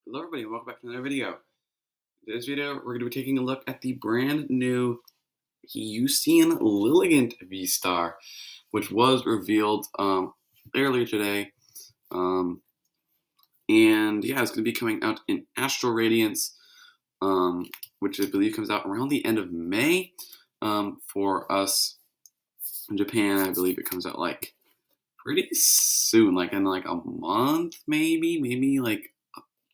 Hello everybody and welcome back to another video. In this video, we're going to be taking a look at the brand new Hiusian Lilligant VSTAR, which was revealed earlier today. And yeah, it's going to be coming out in Astral Radiance, which I believe comes out around the end of May. For us in Japan, I believe it comes out like pretty soon, like in like a month, maybe like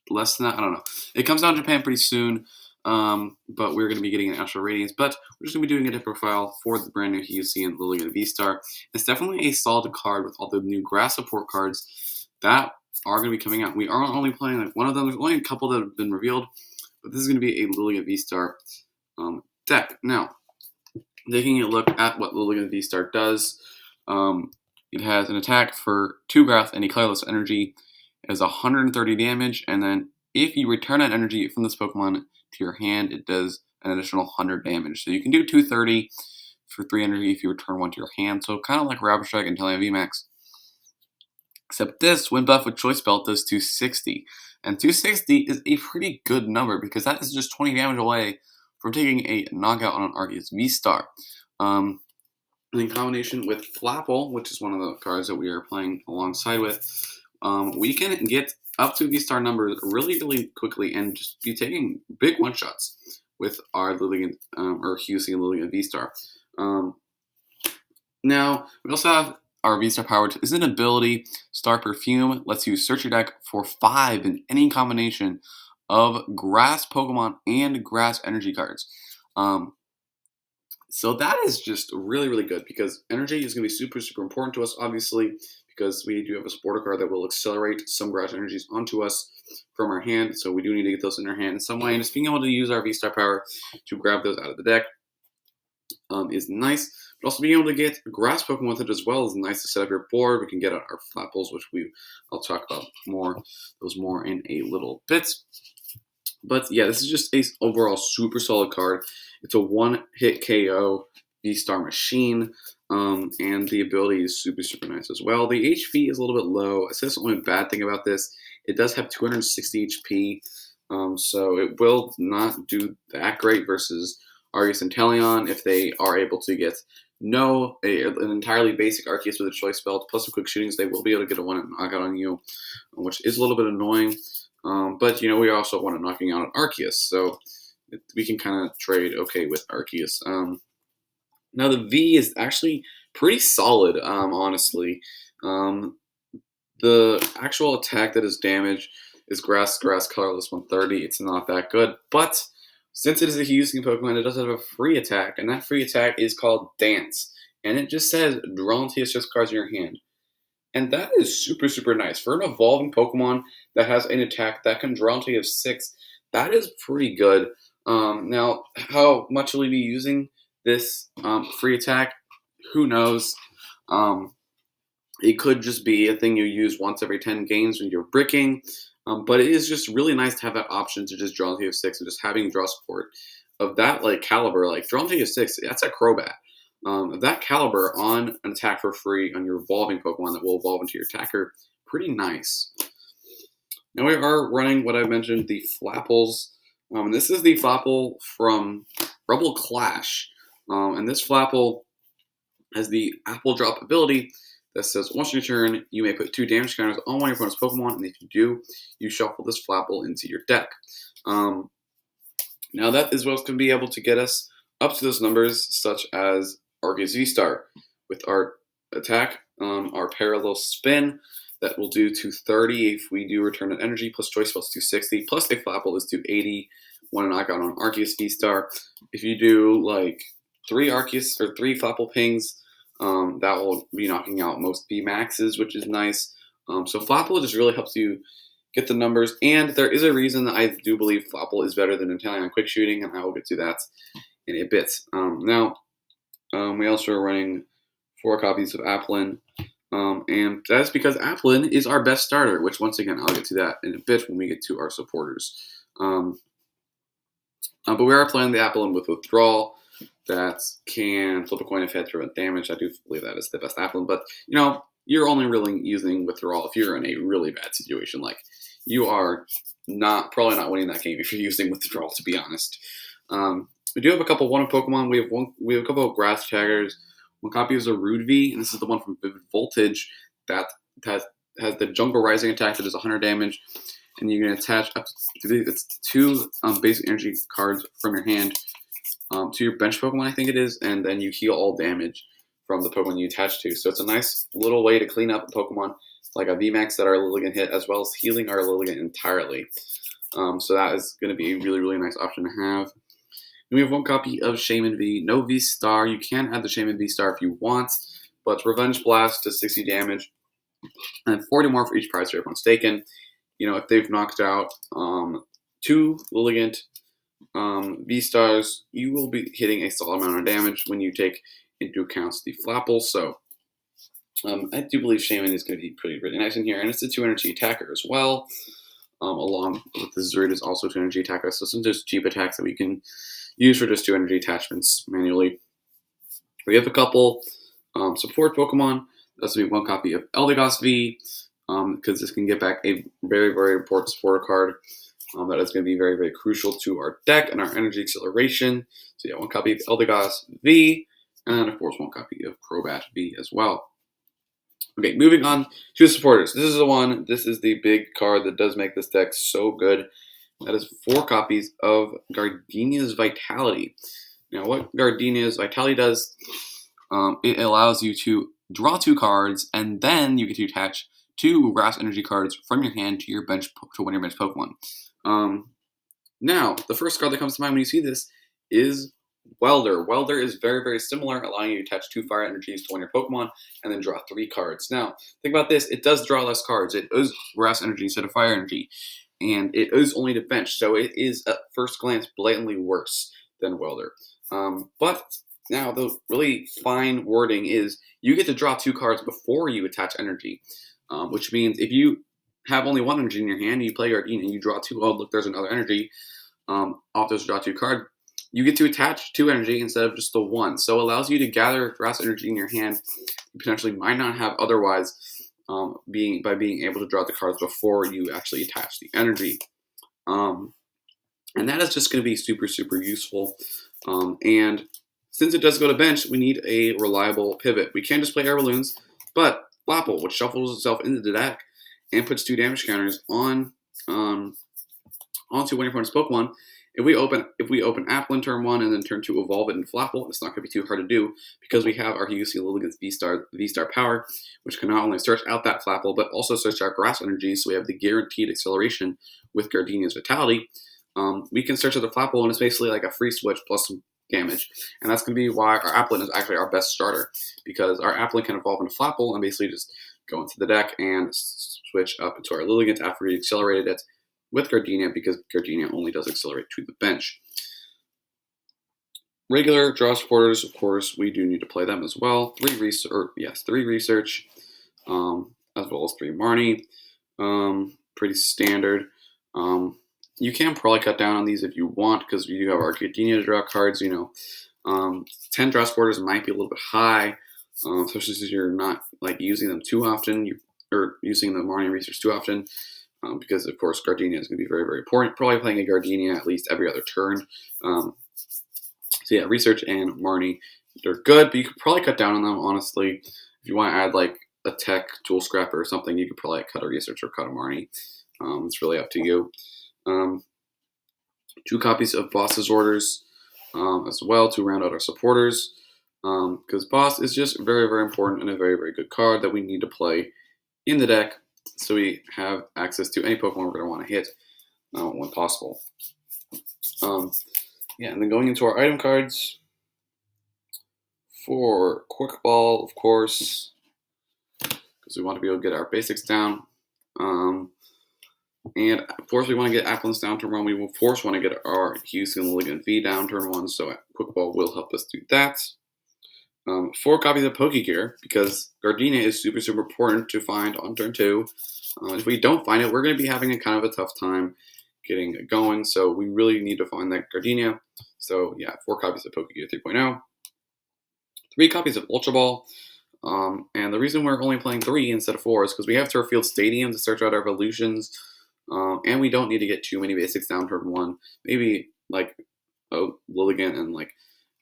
less than that. I don't know. It comes out in Japan pretty soon, but we're going to be getting an Astral Radiance. But we're just going to be doing a dip profile for the brand new Hiusian Lilligant VSTAR. It's definitely a solid card with all the new grass support cards that are going to be coming out. We are only playing like one of them. There's only a couple that have been revealed, but this is going to be a Lilligant VSTAR deck. Now, taking a look at what Lilligant VSTAR does, it has an attack for 2 grass and a colorless energy. It has 130 damage, and then if you return that energy from this Pokemon to your hand, it does an additional 100 damage. So you can do 230 for 3 energy if you return one to your hand. So kind of like Rapid Strike and Inteleon VMAX. Except this, when buffed with Choice Belt, does 260. And 260 is a pretty good number because that is just 20 damage away from taking a knockout on an Arceus VSTAR. In combination with Flapple, which is one of the cards that we are playing alongside with, we can get up to VSTAR numbers really quickly and just be taking big one-shots with our Lilligant, or Hiusian Lilligant VSTAR. Now, we also have our VSTAR power, which is an ability. Star Perfume lets you search your deck for 5 in any combination of grass Pokemon and grass energy cards. So that is just really good because energy is going to be super important to us, obviously, because we do have a supporter card that will accelerate some grass energies onto us from our hand. So we do need to get those in our hand in some way. And just being able to use our VSTAR power to grab those out of the deck is nice. But also being able to get grass Pokemon with it as well is nice to set up your board. We can get out our Flapples, which I'll talk about those more in a little bit. But yeah, this is just a overall super solid card. It's a one-hit KO VSTAR machine, and the ability is super nice as well. The HP is a little bit low. I say that's the only bad thing about this. It does have 260 HP, so it will not do that great versus Arceus and Inteleon if they are able to get an entirely basic Arceus with a Choice Belt plus some quick shootings. They will be able to get a one-hit knockout on you, which is a little bit annoying. But, we also want to knocking out an Arceus, so we can kind of trade okay with Arceus. Now, the V is actually pretty solid, honestly. The actual attack that is damage is Grass, Colorless 130. It's not that good, but since it is a Hiusian Pokemon, it does have a free attack, and that free attack is called Dance, and it just says draw into TS cards in your hand. And that is super nice. For an evolving Pokemon that has an attack that can draw until you have 6, that is pretty good. Now, how much will we be using this free attack? Who knows? It could just be a thing you use once every 10 games when you're bricking. But it is just really nice to have that option to just draw until you have 6 and just having draw support of that caliber. Like draw until you have 6, that's a Crobat. That caliber on an attack for free on your evolving Pokemon that will evolve into your attacker, pretty nice. Now we are running what I mentioned, the Flapples. And this is the Flapple from Rebel Clash. And this Flapple has the Apple Drop ability that says, once your turn, you may put 2 damage counters on one of your opponent's Pokemon, and if you do, you shuffle this Flapple into your deck. Now that is what's going to be able to get us up to those numbers, such as Arceus VSTAR with our attack, our parallel spin that will do 230 if we do return an energy, plus Choice Belt's 260, plus a Flapple is 280. Want to knock out on Arceus VSTAR. If you do like 3 Arceus or 3 Flapple pings, that will be knocking out most VMAXs, which is nice. So Flapple just really helps you get the numbers, and there is a reason that I do believe Flapple is better than Inteleon on quick shooting, and I will get to that in a bit. We also are running 4 copies of Applin, and that's because Applin is our best starter, which once again, I'll get to that in a bit when we get to our supporters. But we are playing the Applin with Withdrawal that can flip a coin if head to prevent damage. I do believe that is the best Applin, but you're only really using Withdrawal if you're in a really bad situation, like you are probably not winning that game if you're using Withdrawal, to be honest. We do have a couple one Pokemon. We have a couple of Grass Taggers. One copy is a Rude V, and this is the one from Vivid Voltage that has the Jungle Rising attack that does 100 damage, and you can attach up to it's 2 basic energy cards from your hand to your bench Pokemon, I think it is, and then you heal all damage from the Pokemon you attach to. So it's a nice little way to clean up a Pokemon like a VMAX that our Lilligant hit, as well as healing our Lilligant entirely. So that is going to be a really, really nice option to have. And we have one copy of Shaman V. No VSTAR. You can add the Shaman VSTAR if you want, but Revenge Blast does 60 damage and 40 more for each prize if one's taken. If they've knocked out 2 Lilligant VSTARs, you will be hitting a solid amount of damage when you take into account the Flapple. So I do believe Shaman is going to be pretty nice in here, and it's a 2 energy attacker as well. Along with the Zerd is also 2 energy attacker, so some just cheap attacks that we can use for just 2 energy attachments manually. We have a couple support Pokemon. That's going to be one copy of Eldegoss V, because this can get back a very, very important supporter card. That is going to be very, very crucial to our deck and our energy acceleration. So yeah, one copy of Eldegoss V, and then of course one copy of Crobat V as well. Okay, moving on to supporters. This is the one. This is the big card that does make this deck so good. That is 4 copies of Gardenia's Vitality. Now, what Gardenia's Vitality does, it allows you to draw 2 cards, and then you get to attach 2 Grass Energy cards from your hand to your bench to one of your bench Pokemon. Now, the first card that comes to mind when you see this is Welder. Welder is very, very similar, allowing you to attach 2 fire energies to one of your Pokemon and then draw 3 cards. Now, think about this. It does draw less cards. It is Grass Energy instead of Fire Energy, and it is only to bench, so it is, at first glance, blatantly worse than Welder. But now, the really fine wording is you get to draw 2 cards before you attach energy, which means if you have only 1 energy in your hand, you play Gardenia, and you draw 2, oh, look, there's another energy, off this draw 2 card, you get to attach 2 energy instead of just the 1. So it allows you to gather Grass Energy in your hand you potentially might not have otherwise, by being able to draw the cards before you actually attach the energy. And that is just going to be super, super useful. And since it does go to bench, we need a reliable pivot. We can just play Air Balloons, but Flapple, which shuffles itself into the deck and puts 2 damage counters onto one of your opponent's Pokemon. If we open Apple in turn 1 and then turn 2 evolve it into Flapple, it's not going to be too hard to do because we have our Hiusian Lilligant VSTAR power, which can not only search out that Flapple, but also search out Grass Energy, so we have the guaranteed acceleration with Gardenia's Vitality. We can search out the Flapple, and it's basically like a free switch plus some damage. And that's going to be why our Applin is actually our best starter, because our Applin can evolve into Flapple and basically just go into the deck and switch up into our Lilligant after we accelerated it with Gardenia, because Gardenia only does accelerate to the bench. Regular draw supporters, of course, we do need to play them as well. 3 research, as well as 3 Marnie. Pretty standard. You can probably cut down on these if you want, because we do have our Gardenia to draw cards. 10 draw supporters might be a little bit high, especially since you're not using them too often, or using the Marnie research too often. Because, of course, Gardenia is going to be very, very important. Probably playing a Gardenia at least every other turn. So, yeah, Research and Marnie, they're good, but you could probably cut down on them, honestly. If you want to add, a Tech Tool Scrapper or something, you could probably cut a Research or cut a Marnie. It's really up to you. 2 copies of Boss's Orders as well to round out our supporters. Because Boss is just very, very important and a very, very good card that we need to play in the deck, so we have access to any Pokemon we're going to want to hit when possible. And then going into our item cards, for Quick Ball, of course, because we want to be able to get our basics down. And of course, we want to get Applins down turn 1. We will, of course, want to get our Hiusian Lilligant V down turn 1, so Quick Ball will help us do that. 4 copies of Pokegear, because Gardenia is super, super important to find on turn 2. If we don't find it, we're going to be having a kind of a tough time getting it going, so we really need to find that Gardenia. So, yeah, 4 copies of Pokegear 3.0. 3 copies of Ultra Ball. And the reason we're only playing 3 instead of 4 is because we have Turffield Stadium to search out our evolutions. And we don't need to get too many basics down turn 1. Maybe like Lilligant and like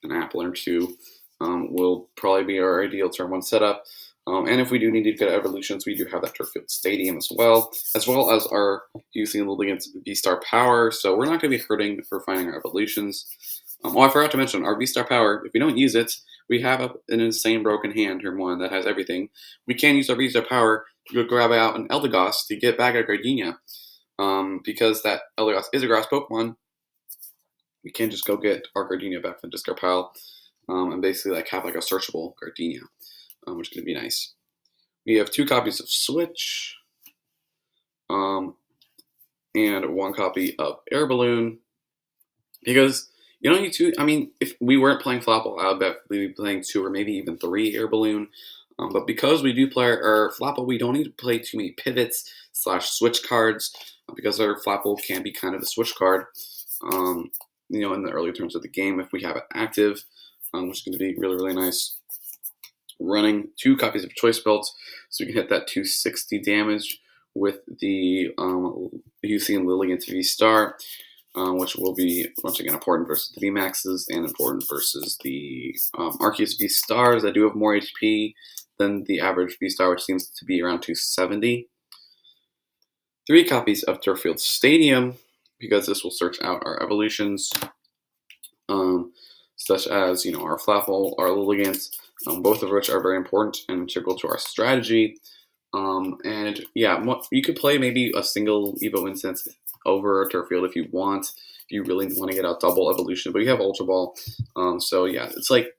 an apple or 2 will probably be our ideal turn 1 setup. And if we do need to get evolutions, we do have that Turffield Stadium as well as our Hiusian Lilligant VSTAR power. So we're not going to be hurting for finding our evolutions. I forgot to mention our VSTAR power. If we don't use it, we have an insane broken hand turn 1 that has everything. We can use our VSTAR power to go grab out an Eldegoss to get back at Gardenia. Because that Eldegoss is a grass Pokemon, we can just go get our Gardenia back from the discard pile, and basically like have like a searchable Gardenia, which is going to be nice. We have 2 copies of Switch, and 1 copy of Air Balloon, because you don't need 2. I mean, if we weren't playing Flapple, I would bet we'd be playing 2 or maybe even 3 Air Balloon. But because we do play our Flapple, we don't need to play too many pivots / switch cards, because our Flapple can be kind of a switch card. You know, in the early turns of the game, if we have it active, which is going to be really, really nice. Running 2 copies of Choice Belts, so we can hit that 260 damage with the Hiusian Lilligant VSTAR, which will be, once again, important versus the VMAXs and important versus the Arceus VSTARs that do have more HP than the average VSTAR, which seems to be around 270. 3 copies of Turffield Stadium, because this will search out our evolutions, such as, you know, our Flapple, our Lilligant, both of which are very important and integral to our strategy. And yeah, you could play maybe a single Evo instance over Turffield if you want. If you really want to get out double evolution, but you have Ultra Ball. So yeah, it's like,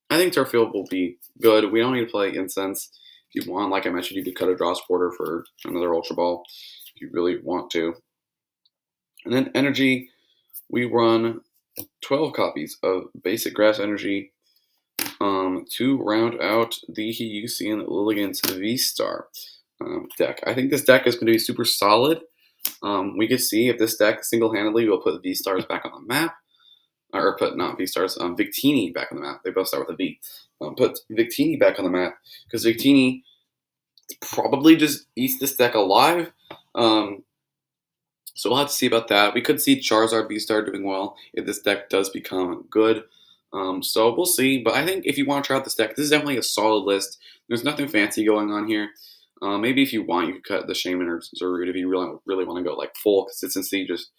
I think Turffield will be good. We don't need to play Incense. If you want, like I mentioned, you could cut a draw supporter for another Ultra Ball if you really want to. And then Energy, we run 12 copies of basic Grass Energy to round out the Hiusian Lilligant VSTAR deck. I think this deck is going to be super solid. We could see if this deck single-handedly will put VSTARs back on the map, or put, not VSTARs, Victini back on the map. They both start with a V. Put Victini back on the map, because Victini probably just eats this deck alive. So we'll have to see about that. We could see Charizard VSTAR doing well if this deck does become good. So we'll see. But I think if you want to try out this deck, this is definitely a solid list. There's nothing fancy going on here. Maybe if you want, you could cut the Shaman or Zarude if you really want to go like full consistency, just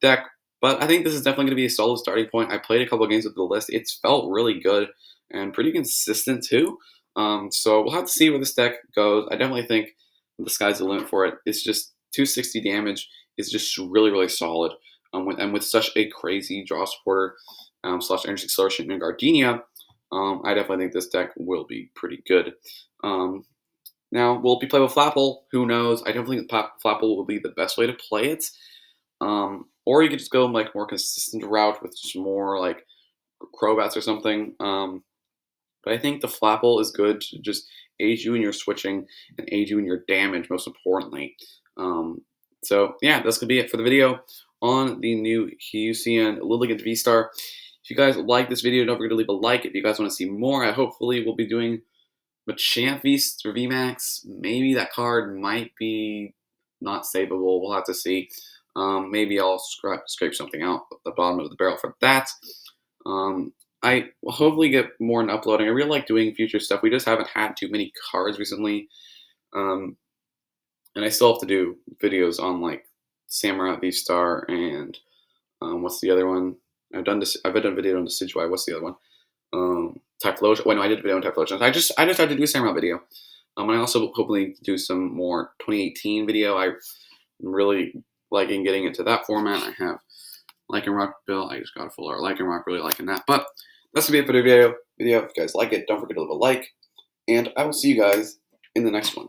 deck. But I think this is definitely going to be a solid starting point. I played a couple of games with the list. It's felt really good and pretty consistent too. So we'll have to see where this deck goes. I definitely think the sky's the limit for it. It's just 260 damage is just really, really solid. And with such a crazy draw supporter / energy acceleration in Gardenia, I definitely think this deck will be pretty good. Now, will it be played with Flapple? Who knows? I don't think Flapple will be the best way to play it. Or you could just go like more consistent route with just more like Crobats or something. But I think the Flapple is good to just aid you in your switching and aid you in your damage, most importantly. So yeah, that's gonna be it for the video on the new Hiusian Lilligant VSTAR. If you guys like this video, don't forget to leave a like. If you guys want to see more, I hopefully will be doing Machamp or VMAX. Maybe that card might be not savable. We'll have to see. Maybe I'll scrape something out at the bottom of the barrel for that. I will hopefully get more in uploading. I really like doing future stuff. We just haven't had too many cards recently. And I still have to do videos on like Samurai VSTAR and what's the other one? I've done a video on Decidueye. What's the other one? Typhlosion. Well, no, I did a video on Typhlosion. I just had to do a Samurai video. And I also hopefully do some more 2018 video. I'm really liking getting into that format. I have Lycanroc build. I just got a full art Lycanroc, really liking that. But that's gonna be it for the video. If you guys like it, don't forget to leave a like. And I will see you guys in the next one.